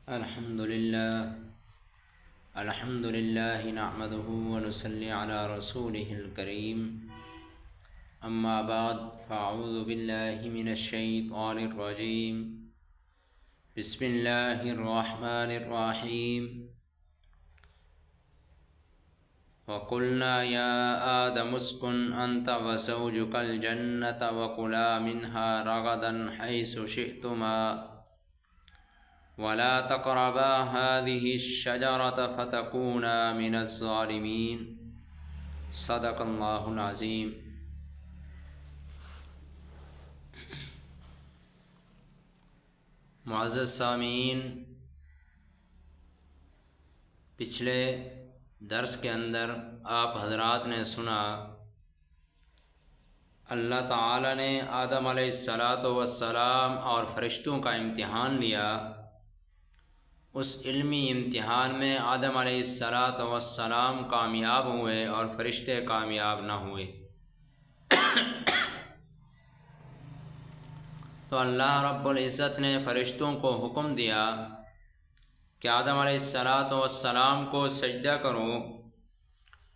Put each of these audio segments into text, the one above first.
الحمد لله نحمده ونصلي على رسوله الكريم. أما بعد فأعوذ بالله من الشيطان الرجيم. بسم الله الرحمن الرحيم. وقلنا يا آدم اسكن أنت وزوجك الجنة وكلا منها رغدا حيث شئتما ولا تقربا هذه الشجرة فتكونا من الظالمين. صدق اللہ العظیم. معزز سامعین، پچھلے درس کے اندر آپ حضرات نے سنا اللہ تعالی نے آدم علیہ السلام اور فرشتوں کا امتحان لیا. اس علمی امتحان میں آدم علیہ السلام کامیاب ہوئے اور فرشتے کامیاب نہ ہوئے. تو اللہ رب العزت نے فرشتوں کو حکم دیا کہ آدم علیہ السلام کو سجدہ کرو.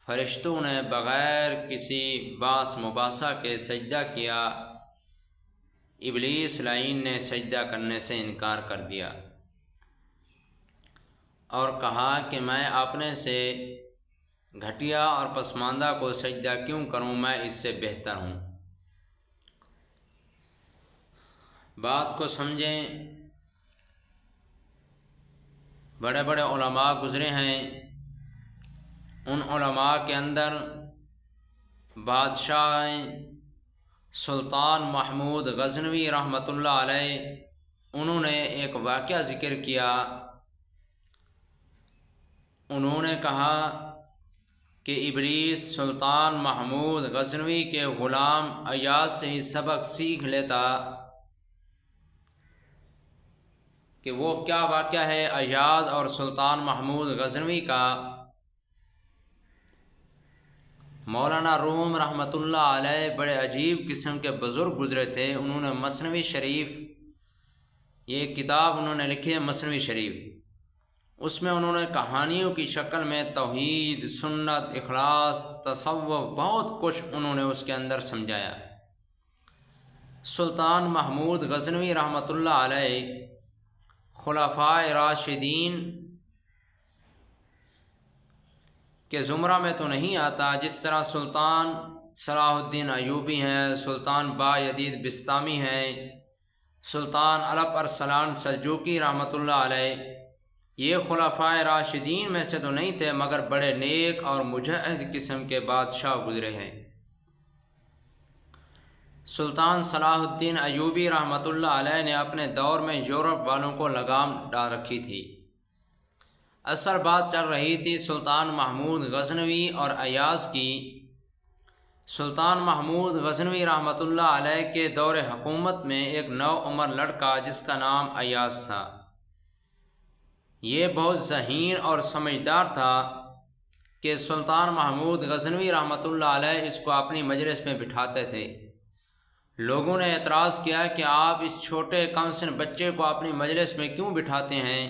فرشتوں نے بغیر کسی باس مباحثہ کے سجدہ کیا. ابلیس لعین نے سجدہ کرنے سے انکار کر دیا اور کہا کہ میں اپنے سے گھٹیا اور پسماندہ کو سجدہ کیوں کروں، میں اس سے بہتر ہوں. بات کو سمجھیں. بڑے بڑے علماء گزرے ہیں. ان علماء کے اندر بادشاہ سلطان محمود غزنوی رحمۃ اللہ علیہ، انہوں نے ایک واقعہ ذکر کیا. انہوں نے کہا کہ ابلیس سلطان محمود غزنوی کے غلام ایاز سے ہی سبق سیکھ لیتا. کہ وہ کیا واقعہ ہے ایاز اور سلطان محمود غزنوی کا؟ مولانا روم رحمۃ اللہ علیہ بڑے عجیب قسم کے بزرگ گزرے تھے. انہوں نے مثنوی شریف، یہ کتاب انہوں نے لکھی ہے مثنوی شریف. اس میں انہوں نے کہانیوں کی شکل میں توحید، سنت، اخلاص، تصوف، بہت کچھ انہوں نے اس کے اندر سمجھایا. سلطان محمود غزنوی رحمۃ اللہ علیہ خلفائے راشدین کے زمرہ میں تو نہیں آتا. جس طرح سلطان صلاح الدین ایوبی ہیں، سلطان بایزید بسطامی ہیں، سلطان الپ ارسلان سلجوقی رحمۃ اللہ علیہ، یہ خلفائے راشدین میں سے تو نہیں تھے، مگر بڑے نیک اور مجاہد قسم کے بادشاہ گزرے ہیں. سلطان صلاح الدین ایوبی رحمۃ اللہ علیہ نے اپنے دور میں یورپ والوں کو لگام ڈال رکھی تھی. اصل بات چل رہی تھی سلطان محمود غزنوی اور ایاز کی. سلطان محمود غزنوی رحمۃ اللہ علیہ کے دور حکومت میں ایک نوعمر لڑکا جس کا نام ایاز تھا، یہ بہت ذہین اور سمجھدار تھا کہ سلطان محمود غزنوی رحمۃ اللہ علیہ اس کو اپنی مجلس میں بٹھاتے تھے. لوگوں نے اعتراض کیا کہ آپ اس چھوٹے کم سن بچے کو اپنی مجلس میں کیوں بٹھاتے ہیں؟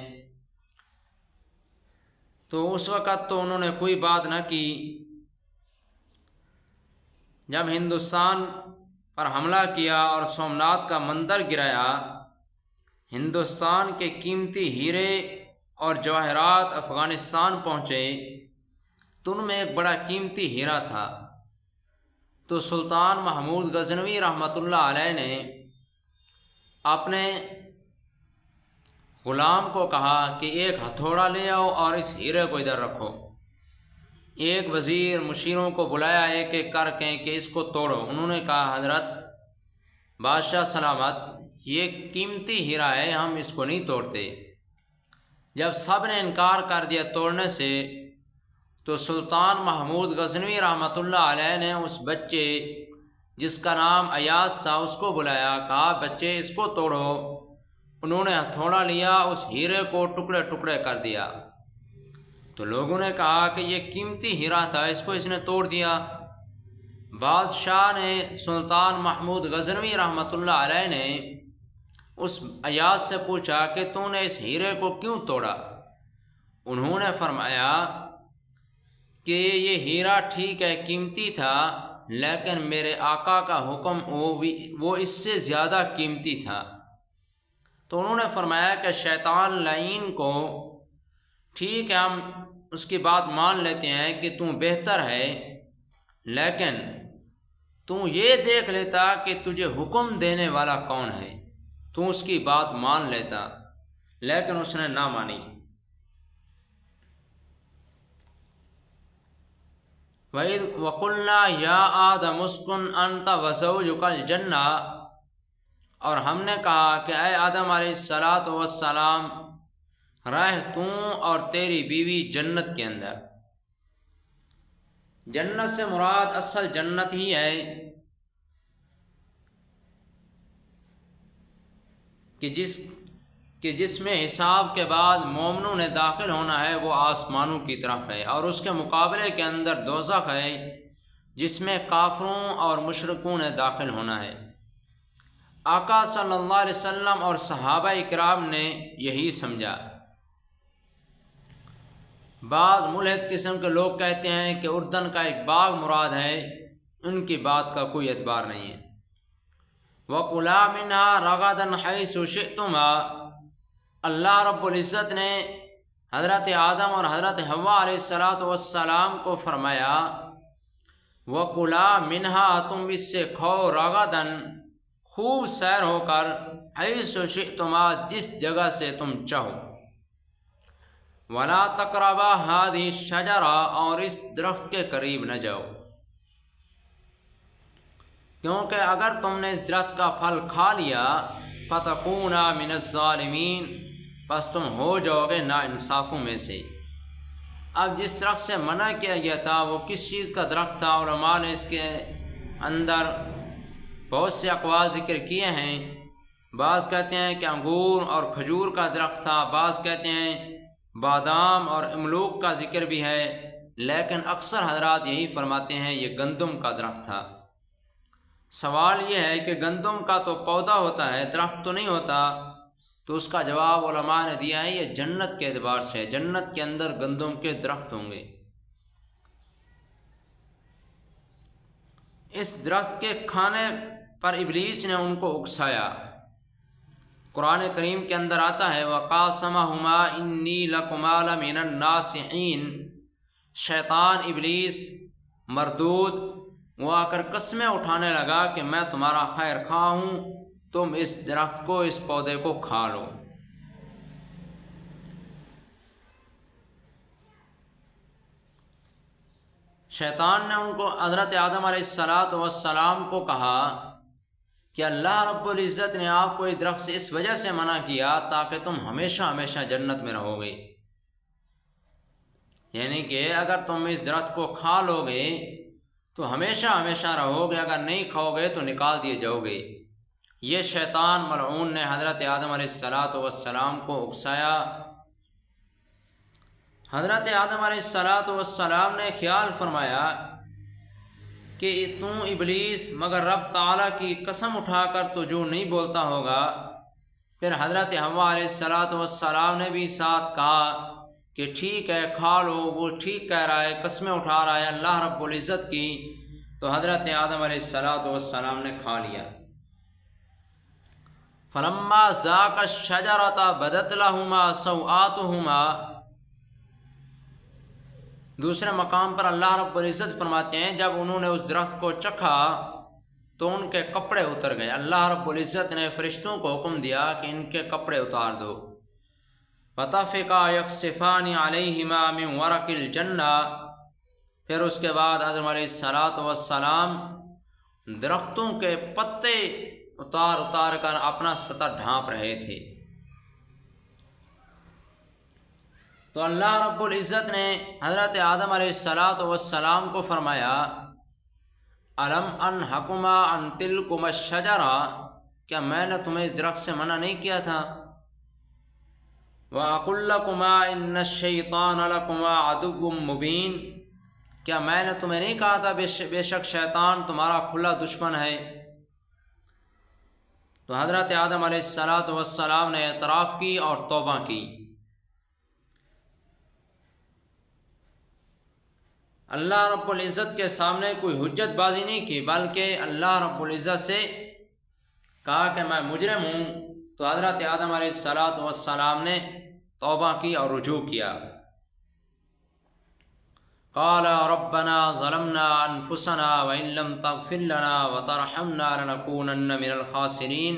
تو اس وقت تو انہوں نے کوئی بات نہ کی. جب ہندوستان پر حملہ کیا اور سومناتھ کا مندر گرایا، ہندوستان کے قیمتی ہیرے اور جواہرات افغانستان پہنچے، تو ان میں ایک بڑا قیمتی ہیرا تھا. تو سلطان محمود غزنوی رحمۃ اللہ علیہ نے اپنے غلام کو کہا کہ ایک ہتھوڑا لے آؤ اور اس ہیرے کو ادھر رکھو. ایک وزیر مشیروں کو بلایا ایک ایک کر کے کہ اس کو توڑو. انہوں نے کہا حضرت بادشاہ سلامت، یہ قیمتی ہیرا ہے، ہم اس کو نہیں توڑتے. جب سب نے انکار کر دیا توڑنے سے، تو سلطان محمود غزنوی رحمۃ اللہ علیہ نے اس بچے جس کا نام ایاز تھا اس کو بلایا، کہا بچے اس کو توڑو. انہوں نے ہتھوڑا لیا، اس ہیرے کو ٹکڑے ٹکڑے کر دیا. تو لوگوں نے کہا کہ یہ قیمتی ہیرا تھا، اس کو اس نے توڑ دیا. بادشاہ نے سلطان محمود غزنوی رحمۃ اللہ علیہ نے اس ایاز سے پوچھا کہ تو نے اس ہیرے کو کیوں توڑا؟ انہوں نے فرمایا کہ یہ ہیرا ٹھیک ہے قیمتی تھا، لیکن میرے آقا کا حکم وہ اس سے زیادہ قیمتی تھا۔ تو انہوں نے فرمایا کہ شیطان لعین کو ٹھیک ہے ہم اس کی بات مان لیتے ہیں کہ تو بہتر ہے، لیکن تو یہ دیکھ لیتا کہ تجھے حکم دینے والا کون ہے، تو اس کی بات مان لیتا، لیکن اس نے نہ مانی۔ وَقُلْنَا يَا آدَمُ اسْكُنْ أَنْتَ وَزَوْجُكَ الْجَنَّةَ، اور ہم نے کہا کہ اے آدم علیہ السلام رہ تو اور تیری بیوی جنت کے اندر۔ جنت سے مراد اصل جنت ہی ہے کہ جس میں حساب کے بعد مومنوں نے داخل ہونا ہے وہ آسمانوں کی طرف ہے، اور اس کے مقابلے کے اندر دوزخ ہے جس میں کافروں اور مشرکوں نے داخل ہونا ہے۔ آقا صلی اللہ علیہ وسلم اور صحابہ اکرام نے یہی سمجھا۔ بعض ملحد قسم کے لوگ کہتے ہیں کہ اردن کا ایک باغ مراد ہے، ان کی بات کا کوئی اعتبار نہیں ہے۔ وَكُلَا مِنْهَا رَغَدًا حَيْثُ شِئْتُمَا، اللہ رب العزت نے حضرت آدم اور حضرت حوا علیہ السلام کو فرمایا وَكُلَا مِنْهَا، تم اس سے کھاؤ، رَغَدًا، خوب سیر ہو کر، حَيْثُ شِئْتُمَا، جس جگہ سے تم چاہو، وَلَا تَقْرَبَا هَذِهِ الشَّجَرَةَ، اور اس درخت کے قریب نہ جاؤ، کیونکہ اگر تم نے اس درخت کا پھل کھا لیا فَتَكُونَا مِنَ الظَّالِمِينَ، پس تم ہو جاؤ گے ناانصافوں میں سے۔ اب جس درخت سے منع کیا گیا تھا وہ کس چیز کا درخت تھا؟ علماء نے اس کے اندر بہت سے اقوال ذکر کیے ہیں۔ بعض کہتے ہیں کہ انگور اور کھجور کا درخت تھا، بعض کہتے ہیں بادام اور املوک کا ذکر بھی ہے، لیکن اکثر حضرات یہی فرماتے ہیں یہ گندم کا درخت تھا۔ سوال یہ ہے کہ گندم کا تو پودا ہوتا ہے، درخت تو نہیں ہوتا، تو اس کا جواب علماء نے دیا ہے یہ جنت کے اعتبار سے، جنت کے اندر گندم کے درخت ہوں گے۔ اس درخت کے کھانے پر ابلیس نے ان کو اکسایا۔ قرآن کریم کے اندر آتا ہے وَقَاسَمَهُمَا إِنِّي لَكُمَا لَمِنَ النَّاصِحِينَ، شیطان ابلیس مردود وہ آ کر قسمیں اٹھانے لگا کہ میں تمہارا خیر خواہ ہوں، تم اس درخت کو، اس پودے کو کھا لو۔ شیطان نے ان کو، حضرت آدم علیہ السلام کو کہا کہ اللہ رب العزت نے آپ کو اس درخت سے اس وجہ سے منع کیا تاکہ تم ہمیشہ ہمیشہ جنت میں رہو گے، یعنی کہ اگر تم اس درخت کو کھا لو گے تو ہمیشہ ہمیشہ رہو گے، اگر نہیں کھاؤ گے تو نکال دیے جاؤ گے۔ یہ شیطان ملعون نے حضرت آدم علیہ السلام کو اکسایا۔ حضرت آدم علیہ السلام نے خیال فرمایا کہ تو ابلیس مگر رب تعالیٰ کی قسم اٹھا کر تو جو نہیں بولتا ہوگا۔ پھر حضرت حوا علیہ السلام نے بھی ساتھ کہا کہ ٹھیک ہے کھا لو، وہ ٹھیک کہہ رہا ہے، قسمیں اٹھا رہا ہے اللہ رب العزت کی، تو حضرت آدم علیہ السلام نے کھا لیا۔ فَلَمَّا ذَاقَا الشَّجَرَةَ بَدَتْ لَهُمَا سَوْآتُهُمَا، دوسرے مقام پر اللہ رب العزت فرماتے ہیں جب انہوں نے اس درخت کو چکھا تو ان کے کپڑے اتر گئے۔ اللہ رب العزت نے فرشتوں کو حکم دیا کہ ان کے کپڑے اتار دو۔ وَطَفِقَا يَخْصِفَانِ عَلَيْهِمَا مِنْ وَرَقِ الْجَنَّةِ، پھر اس کے بعد آدم علیہ السلام درختوں کے پتے اتار کر اپنا سطر ڈھانپ رہے تھے۔ تو اللہ رب العزت نے حضرت آدم علیہ السلام کو فرمایا الم انہکما عن تلکما الشجرہ، کیا میں نے تمہیں اس درخت سے منع نہیں کیا تھا؟ وَأَقُلْ لَكُمَا إِنَّ الشَّيْطَانَ لَكُمَا عَدُوٌّ مُبِينٌ، کیا میں نے تمہیں نہیں کہا تھا بے شک شیطان تمہارا کھلا دشمن ہے؟ تو حضرت آدم علیہ السلام نے اعتراف کی اور توبہ کی۔ اللہ رب العزت کے سامنے کوئی حجت بازی نہیں کی، بلکہ اللہ رب العزت سے کہا کہ میں مجرم ہوں، تو حضرت آدم علیہ السلام نے توبہ کی اور رجوع کیا۔ قال ربنا ظلمنا انفسنا وان لم تغفر لنا وترحمنا لنكونن من الخاسرین۔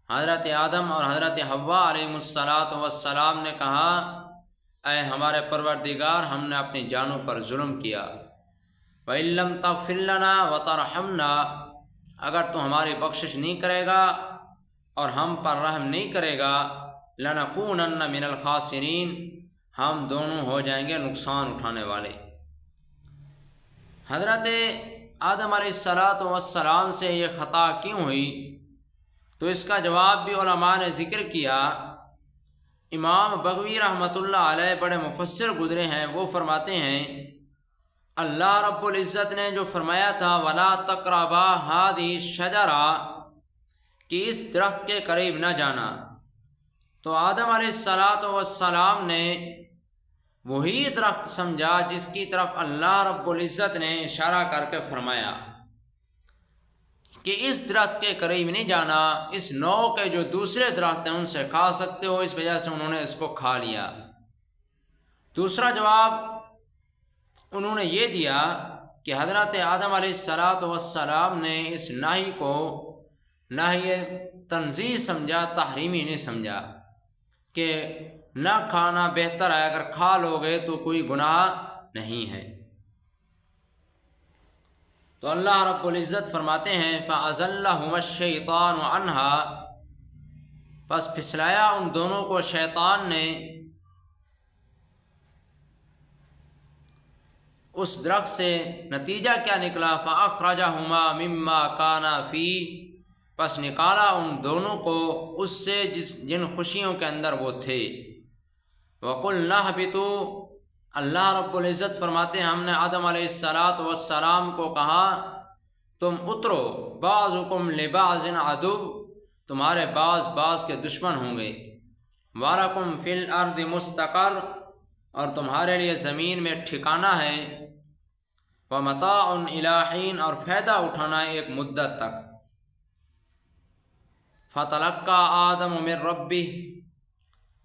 حضرت آدم اور حضرت حوا علیہ السلام نے کہا، اے ہمارے پروردگار، ہم نے اپنی جانوں پر ظلم کیا۔ وان لم تغفر لنا وترحمنا، اگر تو ہماری بخشش نہیں کرے گا اور ہم پر رحم نہیں کرے گا، لنکونن من الخاسرین، ہم دونوں ہو جائیں گے نقصان اٹھانے والے۔ حضرت آدم علیہ السلام سے یہ خطا کیوں ہوئی؟ تو اس کا جواب بھی علماء نے ذکر کیا۔ امام بغوی رحمۃ اللہ علیہ بڑے مفسر گزرے ہیں، وہ فرماتے ہیں اللہ رب العزت نے جو فرمایا تھا وَلَا تَقْرَبَا هَٰذِهِ الشَّجَرَةَ کہ اس درخت کے قریب نہ جانا، تو آدم علیہ السلام نے وہی درخت سمجھا جس کی طرف اللہ رب العزت نے اشارہ کر کے فرمایا کہ اس درخت کے قریب نہیں جانا، اس نوع کے جو دوسرے درخت ہیں ان سے کھا سکتے ہو، اس وجہ سے انہوں نے اس کو کھا لیا۔ دوسرا جواب انہوں نے یہ دیا کہ حضرت آدم علیہ السلام نے اس نہی کو نہی تنزیہ سمجھا، تحریمی نہیں سمجھا کہ نہ کھانا بہتر ہے، اگر کھا لو گے تو کوئی گناہ نہیں ہے۔ تو اللہ رب العزت فرماتے ہیں فَأَزَلَّهُمَا الشَّيْطَانُ عَنْهَا، پس پھسلایا ان دونوں کو شیطان نے اس درخت سے۔ نتیجہ کیا نکلا؟ فَأَخْرَجَهُمَا مِمَّا كَانَا فِيهِ، پس نکالا ان دونوں کو اس سے جن خوشیوں کے اندر وہ تھے۔ وَقُلْنَا اهْبِطُوا، اللہ رب العزت فرماتے ہیں ہم نے آدم علیہ السلام کو کہا تم اترو، بعضکم لبعض عدو، تمہارے بعض کے دشمن ہوں گے۔ وَلَكُمْ فِي الْأَرْضِ مُسْتَقَرٌّ، اور تمہارے لیے زمین میں ٹھکانہ ہے۔ وَمَتَاعٌ إِلَىٰ حِينٍ، اور فائدہ اٹھانا ہے ایک مدت تک۔ فَتَلَقَّىٰ آدَمُ مِن رَبِّهِ،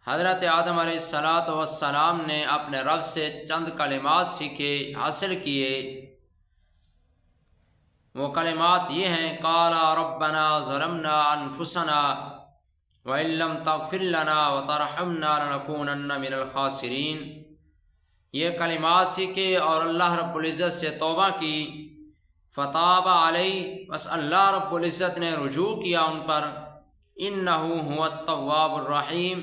حضرت آدم علیہ السلام نے اپنے رب سے چند کلمات سیکھے، حاصل کیے۔ وہ کلمات یہ ہیں قال ربنا ظلمنا انفسنا وان لم تغفر لنا وترحمنا لنكونن من الخاسرین۔ یہ کلمات سیکھے اور اللہ رب العزت سے توبہ کی۔ فتاب علیہ، بس اللہ رب العزت نے رجوع کیا ان پر۔ انہ هو التواب الرحیم،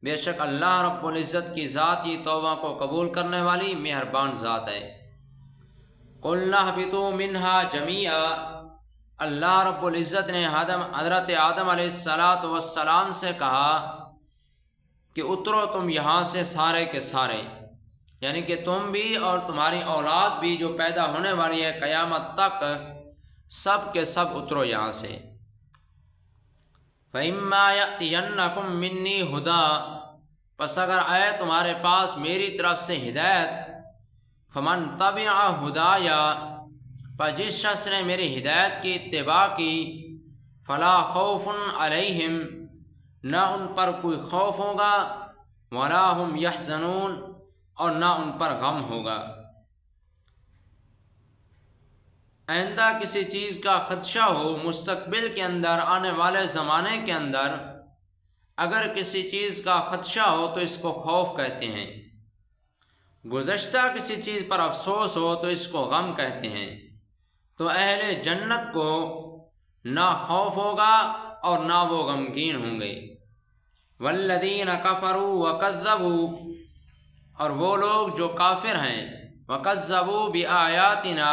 بے شک اللہ رب العزت کی ذات ہی توبہ کو قبول کرنے والی مہربان ذات ہے۔ قُلْنَا اهْبِطُوا مِنْهَا جَمِيعًا، اللہ رب العزت نے حضرت آدم علیہ السلام سے کہا کہ اترو تم یہاں سے سارے کے سارے، یعنی کہ تم بھی اور تمہاری اولاد بھی جو پیدا ہونے والی ہے قیامت تک، سب کے سب اترو یہاں سے۔ فَإِمَّا يَأْتِيَنَّكُم مِّنِّي هُدًى، پس اگر آئے تمہارے پاس میری طرف سے ہدایت، فَمَن تَبِعَ هُدَايَ، پس جس شخص نے میری ہدایت کی اتباع کی، فَلَا خَوْفٌ عَلَيْهِمْ، نہ ان پر کوئی خوف ہوگا، وَلَا هُمْ يَحْزَنُونَ، اور نہ ان پر غم ہوگا۔ آئندہ کسی چیز کا خدشہ ہو، مستقبل کے اندر، آنے والے زمانے کے اندر اگر کسی چیز کا خدشہ ہو تو اس کو خوف کہتے ہیں۔ گزشتہ کسی چیز پر افسوس ہو تو اس کو غم کہتے ہیں۔ تو اہل جنت کو نہ خوف ہوگا اور نہ وہ غمگین ہوں گے۔ والذین کفروا وکذبوا، اور وہ لوگ جو کافر ہیں، وکذبوا بآیاتنا،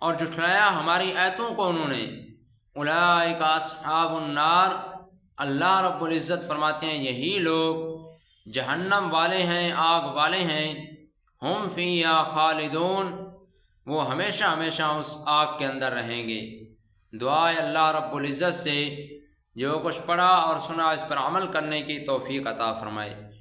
اور جھٹلایا ہماری آیتوں کو انہوں نے، اولئک اصحاب النار، اللہ رب العزت فرماتے ہیں یہی لوگ جہنم والے ہیں، آگ والے ہیں۔ ہم فیہا خالدون، وہ ہمیشہ ہمیشہ اس آگ کے اندر رہیں گے۔ دعائے اللہ رب العزت سے جو کچھ پڑھا اور سنا اس پر عمل کرنے کی توفیق عطا فرمائے۔